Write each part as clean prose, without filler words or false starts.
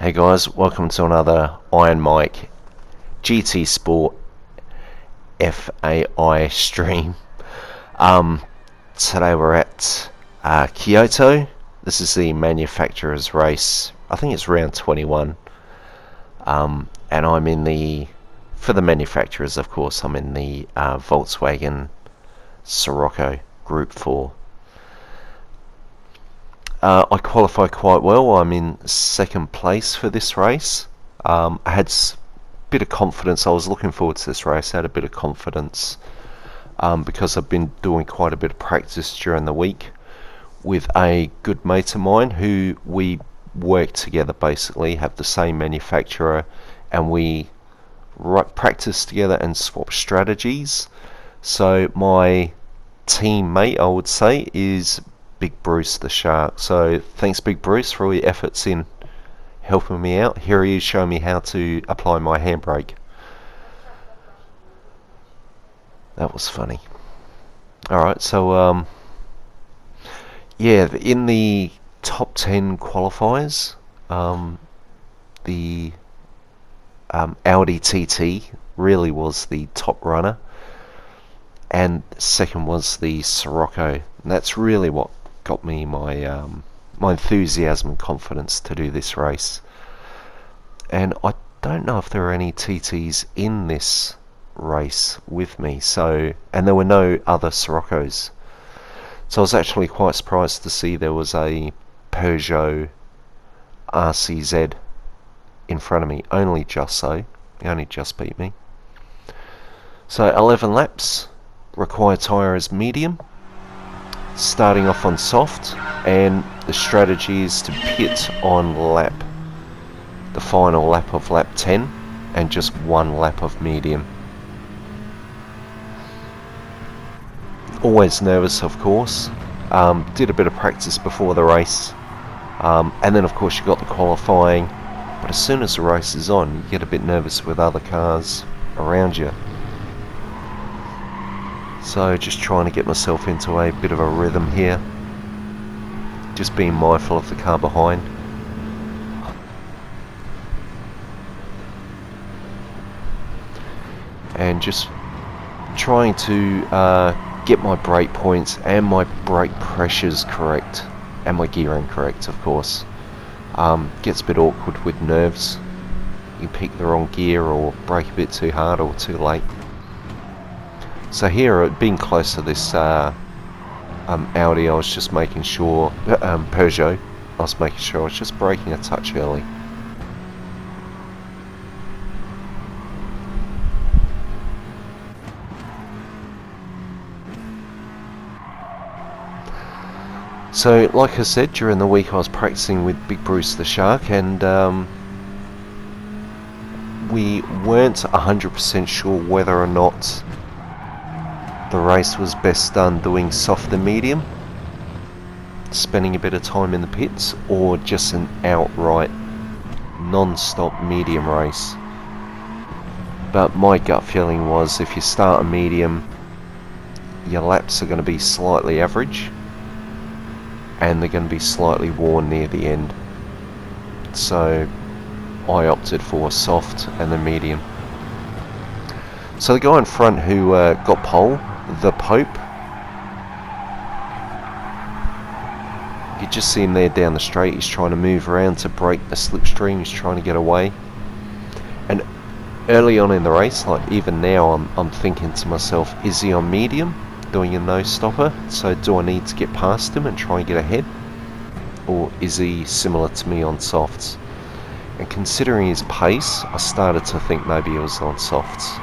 Hey guys, welcome to another Iron Mike GT Sport FAI stream. Today we're at Kyoto. This is the manufacturer's race. I think it's round 21. And I'm in for the manufacturers, of course, I'm in the Volkswagen Scirocco Group 4. I qualified quite well. I'm in second place for this race. I had a bit of confidence. I was looking forward to this race. I had a bit of confidence because I've been doing quite a bit of practice during the week with a good mate of mine who we work together, basically, have the same manufacturer, and we practice together and swap strategies. So my teammate, I would say, is Big Bruce the Shark. So thanks, Big Bruce, for all your efforts in helping me out. Here he is showing me how to apply my handbrake. That was funny. Alright, so yeah, in the top 10 qualifiers, the Audi TT really was the top runner, and second was the Scirocco. And that's really what got me my enthusiasm and confidence to do this race. And I don't know if there are any TTs in this race with me, and there were no other Siroccos, so I was actually quite surprised to see there was a Peugeot RCZ in front of me. Only just so, he only just beat me. So 11 laps, required tyre is medium, starting off on soft, and the strategy is to pit on the final lap of lap 10, and just one lap of medium. Always nervous, of course. Did a bit of practice before the race, and then of course you got the qualifying, but as soon as the race is on, you get a bit nervous with other cars around you. So just trying to get myself into a bit of a rhythm here, just being mindful of the car behind. And just trying to get my brake points and my brake pressures correct, and my gearing correct, of course. Gets a bit awkward with nerves. You pick the wrong gear or brake a bit too hard or too late. So here, being close to this Audi, I was just making sure, Peugeot, I was making sure I was just braking a touch early. So, like I said, during the week I was practicing with Big Bruce the Shark, and we weren't 100% sure whether or not the race was best done doing soft and medium, spending a bit of time in the pits, or just an outright non-stop medium race. But my gut feeling was, if you start a medium, your laps are going to be slightly average, and they're going to be slightly worn near the end. So I opted for soft and then medium. So the guy in front who got pole, the Pope, you just see him there down the straight. He's trying to move around to break the slipstream. He's trying to get away. And early on in the race, like even now, I'm thinking to myself, is he on medium, doing a no-stopper? So do I need to get past him and try and get ahead? Or is he similar to me on softs? And considering his pace, I started to think maybe he was on softs.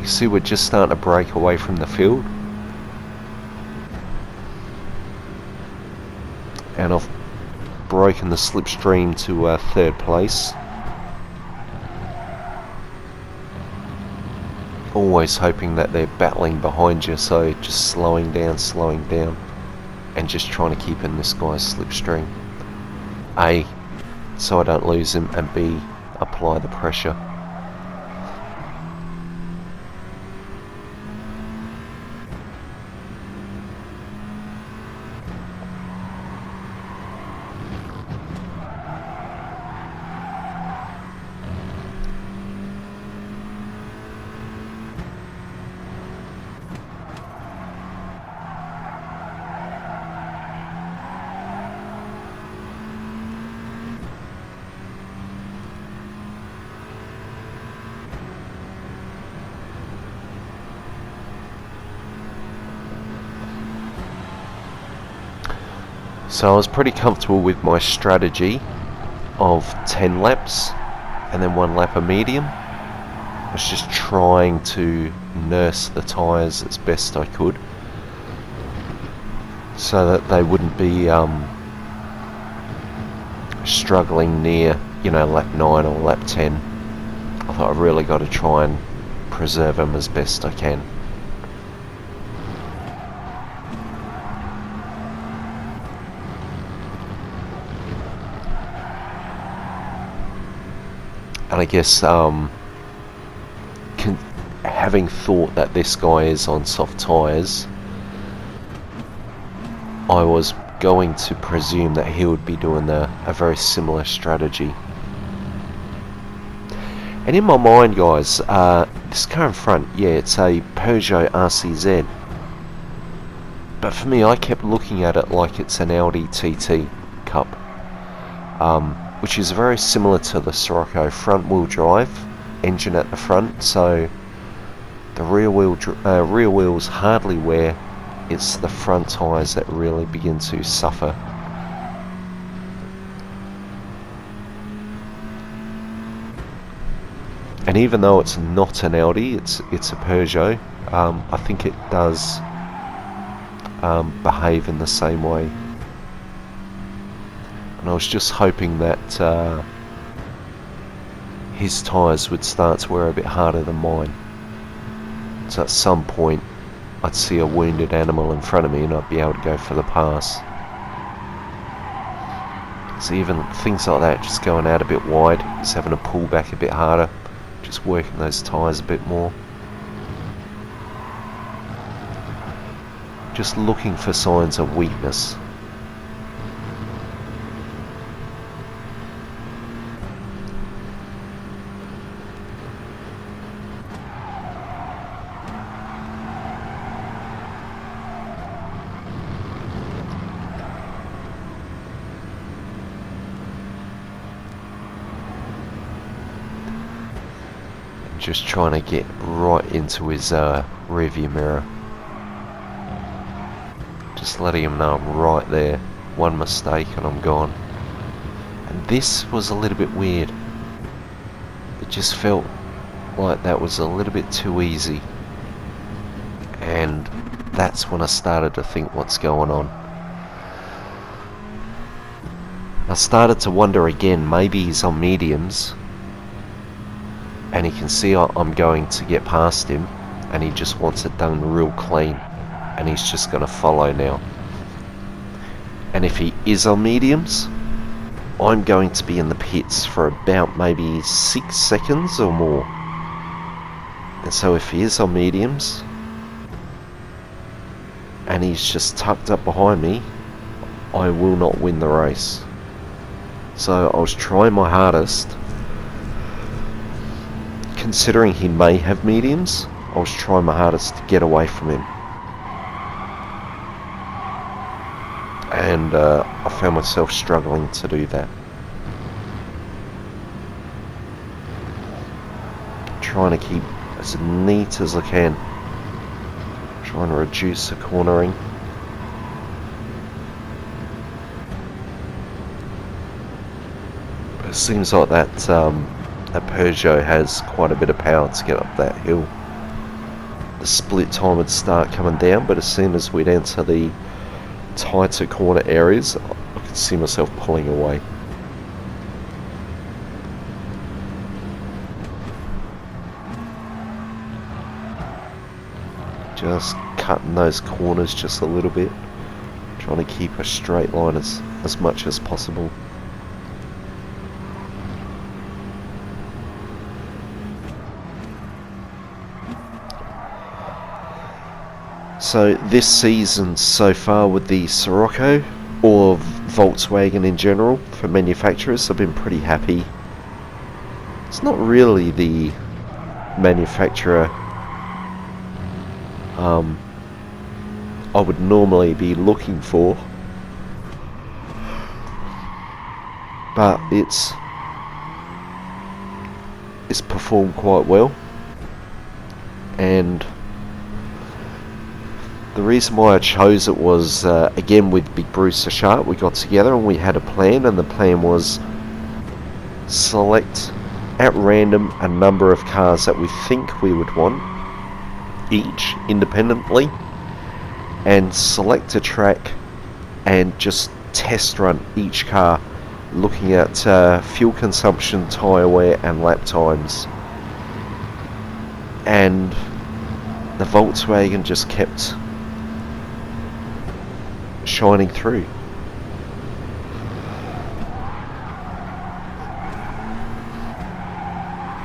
You see, we're just starting to break away from the field, and I've broken the slipstream to third place. Always hoping that they're battling behind you, so just slowing down, and just trying to keep in this guy's slipstream. A, so I don't lose him, and B, apply the pressure. So I was pretty comfortable with my strategy of 10 laps and then 1 lap of medium. I was just trying to nurse the tyres as best I could so that they wouldn't be struggling near, lap 9 or lap 10. I thought I've really got to try and preserve them as best I can. And I guess having thought that this guy is on soft tyres, I was going to presume that he would be doing a very similar strategy. And in my mind, guys, this car in front, yeah, it's a Peugeot RCZ. But for me, I kept looking at it like it's an Audi TT Cup, which is very similar to the Scirocco front-wheel drive engine at the front. So the rear wheels hardly wear. It's the front tyres that really begin to suffer. And even though it's not an Audi, it's a Peugeot, I think it does behave in the same way. And I was just hoping that his tyres would start to wear a bit harder than mine. So at some point I'd see a wounded animal in front of me and I'd be able to go for the pass. So even things like that, just going out a bit wide, just having to pull back a bit harder, just working those tyres a bit more. Just looking for signs of weakness. Just trying to get right into his rearview mirror. Just letting him know I'm right there. One mistake and I'm gone. And this was a little bit weird. It just felt like that was a little bit too easy. And that's when I started to think, what's going on? I started to wonder again, maybe he's on mediums and he can see I'm going to get past him and he just wants it done real clean and he's just going to follow now. And if he is on mediums, I'm going to be in the pits for about maybe 6 seconds or more. And so if he is on mediums and he's just tucked up behind me, I will not win the race. So I was trying my hardest. Considering he may have mediums, I was trying my hardest to get away from him. And I found myself struggling to do that. Trying to keep as neat as I can. Trying to reduce the cornering. But it seems like that Peugeot has quite a bit of power to get up that hill. The split time would start coming down, but as soon as we'd enter the tighter corner areas, I could see myself pulling away. Just cutting those corners just a little bit, trying to keep a straight line as much as possible. So this season so far with the Scirocco, or Volkswagen in general, for manufacturers, I've been pretty happy. It's not really the manufacturer I would normally be looking for, but it's performed quite well, and The reason why I chose it was, again, with Big Bruce the Shark, we got together and we had a plan, and the plan was select at random a number of cars that we think we would want, each independently, and select a track and just test run each car, looking at fuel consumption, tyre wear and lap times. And the Volkswagen just kept shining through.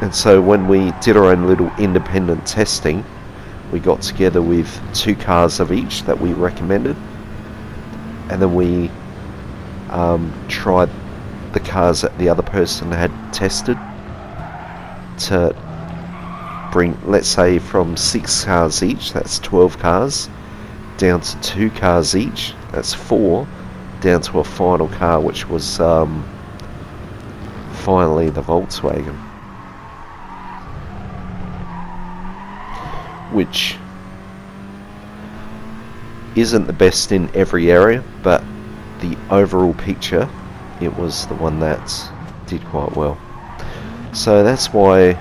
And so when we did our own little independent testing, we got together with 2 cars of each that we recommended, and then we tried the cars that the other person had tested to bring, let's say, from 6 cars each, that's 12 cars, down to 2 cars each, that's 4, down to a final car, which was finally the Volkswagen, which isn't the best in every area, but the overall picture, it was the one that did quite well. So that's why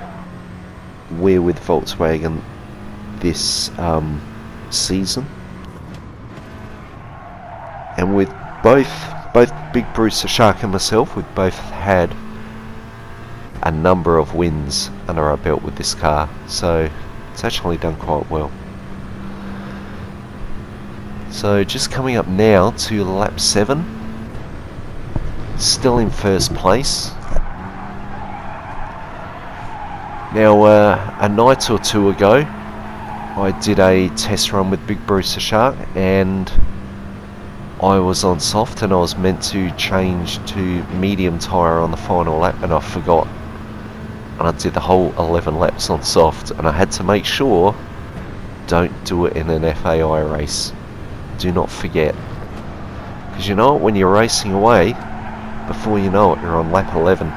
we're with Volkswagen this season. And with both Big Bruce the Shark and myself, we've both had a number of wins under our belt with this car, so it's actually done quite well. So just coming up now to lap 7, still in first place. Now a night or 2 ago I did a test run with Big Bruce the Shark, and I was on soft and I was meant to change to medium tyre on the final lap, and I forgot, and I did the whole 11 laps on soft, and I had to make sure, don't do it in an FIA race. Do not forget, because you know what, when you're racing away, before you know it, you're on lap 11.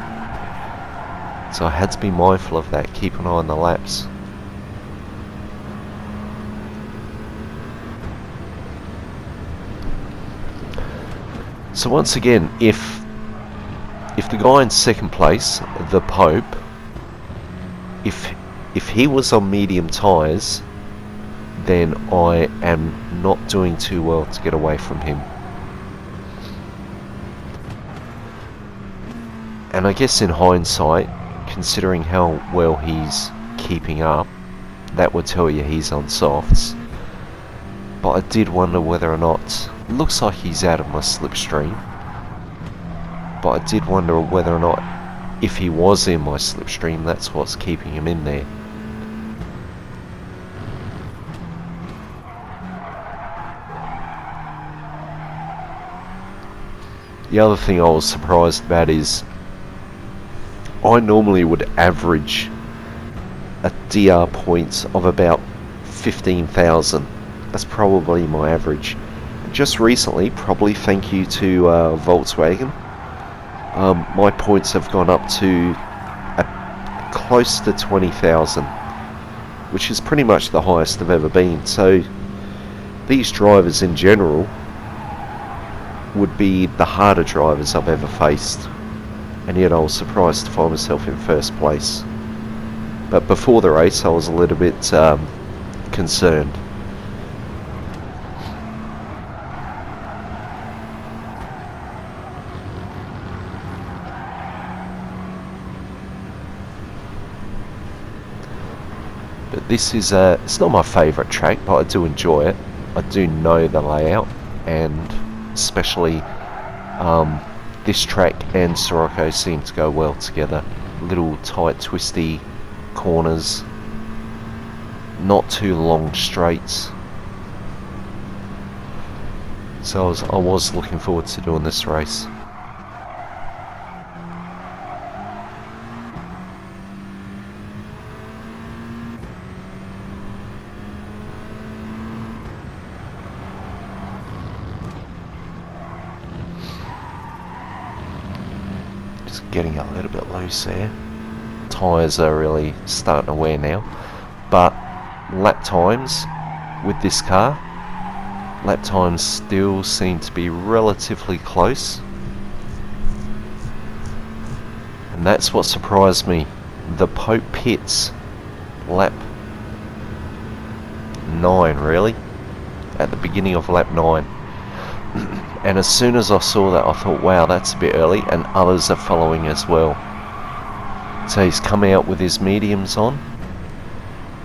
So I had to be mindful of that, keep an eye on the laps. So once again, if the guy in second place, the Pope, if he was on medium tyres, then I am not doing too well to get away from him. And I guess in hindsight, considering how well he's keeping up, that would tell you he's on softs. But I did wonder whether or not, it looks like he's out of my slipstream, but I did wonder whether or not, if he was in my slipstream, that's what's keeping him in there. The other thing I was surprised about is, I normally would average a DR points of about 15,000. That's probably my average. Just recently, probably thank you to Volkswagen, my points have gone up to close to 20,000, which is pretty much the highest I've ever been. So these drivers in general would be the harder drivers I've ever faced, and yet I was surprised to find myself in first place. But before the race I was a little bit concerned. But this is it's not my favourite track, but I do enjoy it. I do know the layout, and especially this track and Sirocco seem to go well together. Little tight twisty corners, not too long straights. So I was looking forward to doing this race. Getting a little bit loose there. Tyres are really starting to wear now, but lap times with this car, Lap times still seem to be relatively close. And that's what surprised me. The Pope pits lap 9, really, at the beginning of lap 9. And as soon as I saw that, I thought, wow, that's a bit early, and others are following as well. So he's come out with his mediums on,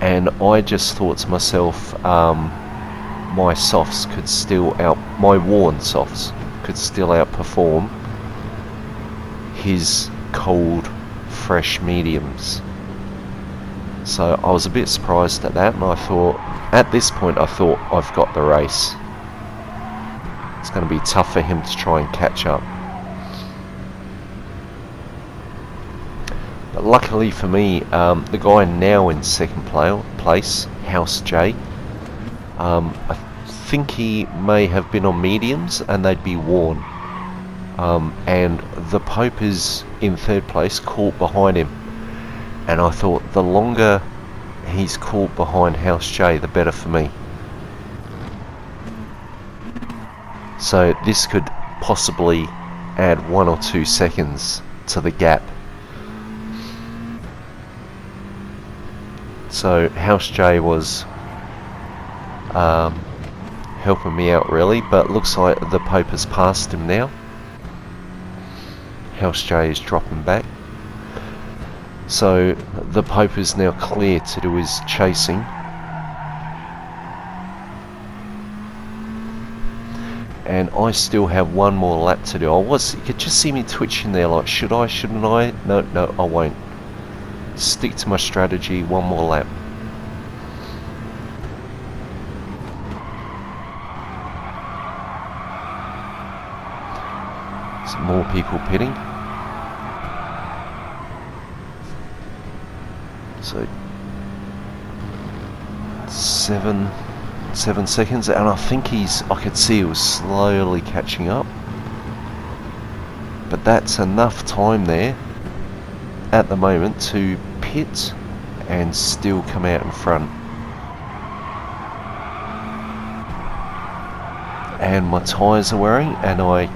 and I just thought to myself, my softs could still my worn softs could still outperform his cold, fresh mediums. So I was a bit surprised at that, and I thought, at this point, I thought, I've got the race. It's going to be tough for him to try and catch up. But luckily for me, the guy now in second place, House J, I think he may have been on mediums and they'd be worn. And the Pope is in third place, caught behind him. And I thought, the longer he's caught behind House J, the better for me. So this could possibly add 1 or 2 seconds to the gap. So House J was helping me out really, but looks like the Pope has passed him now. House J is dropping back. So the Pope is now clear to do his chasing. And I still have one more lap to do. You could just see me twitching there like, should I, shouldn't I? No, I won't. Stick to my strategy, one more lap. Some more people pitting. So 7 seconds, and I think I could see he was slowly catching up. But that's enough time there at the moment to pit and still come out in front. And my tyres are wearing, and I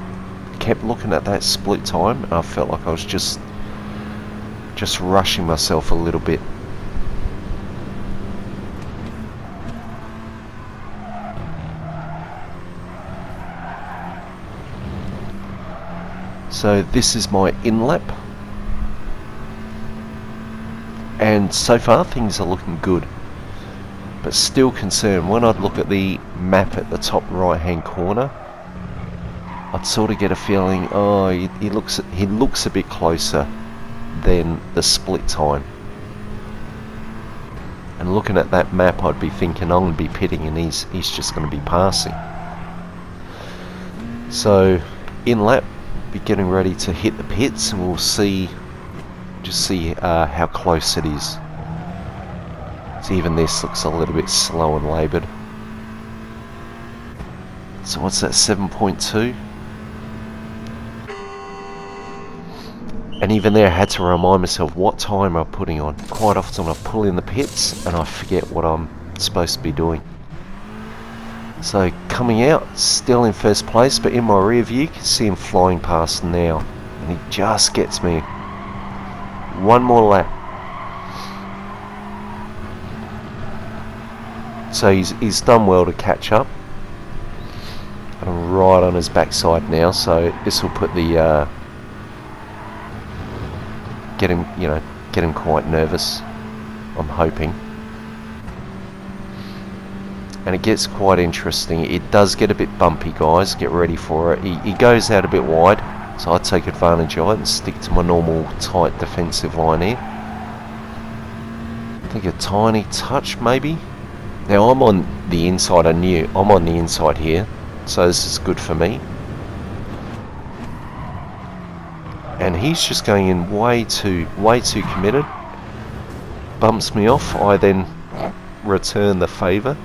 kept looking at that split time, and I felt like I was just rushing myself a little bit. So this is my in lap, and so far things are looking good, but still concerned. When I'd look at the map at the top right hand corner, I'd sort of get a feeling, oh, he looks a bit closer than the split time. And looking at that map, I'd be thinking I'm going to be pitting and he's just going to be passing. So in lap, be getting ready to hit the pits, and we'll see how close it is. So even this looks a little bit slow and laboured. So what's that, 7.2? And even there I had to remind myself what time I'm putting on. Quite often I pull in the pits and I forget what I'm supposed to be doing. So coming out, still in first place, but in my rear view, you can see him flying past now. And he just gets me. One more lap. So he's done well to catch up. And I'm right on his backside now, so this will put the get him quite nervous, I'm hoping. And it gets quite interesting. It does get a bit bumpy, guys. Get ready for it. He goes out a bit wide, so I take advantage of it and stick to my normal tight defensive line here. I think a tiny touch, maybe. Now I'm on the inside. I'm on the inside here, so this is good for me. And he's just going in way too committed. Bumps me off. I then return the favour.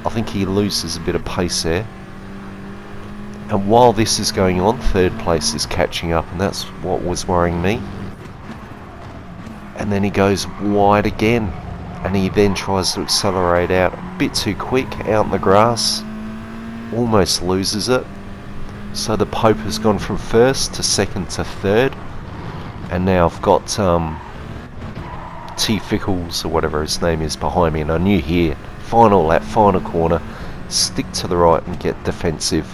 I think he loses a bit of pace there. And while this is going on, third place is catching up, and that's what was worrying me. And then he goes wide again, and he then tries to accelerate out a bit too quick out in the grass. almost loses it. So the Pope has gone from first to second to third, and now I've got T Fickles or whatever his name is behind me, and I knew here, final lap, final corner, stick to the right and get defensive.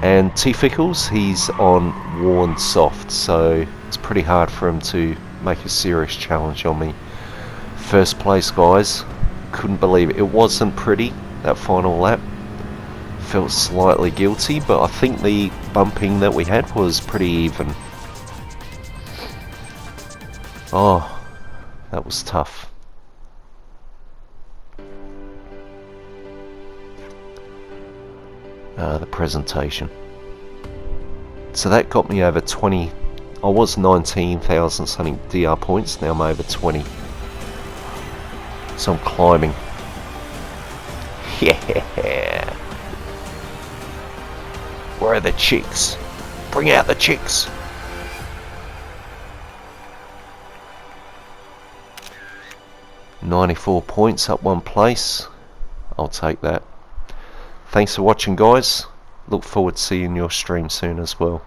And T Fickles, he's on worn soft, so it's pretty hard for him to make a serious challenge on me. First place, guys. Couldn't believe it. It wasn't pretty, that final lap. Felt slightly guilty, but I think the bumping that we had was pretty even. Oh, that was tough. The presentation. So that got me over 20. I was 19,000 something DR points, now I'm over 20. So I'm climbing. Yeah. Where are the chicks? Bring out the chicks. $94 points, up one place. I'll take that. Thanks for watching, guys. Look forward to seeing your stream soon as well.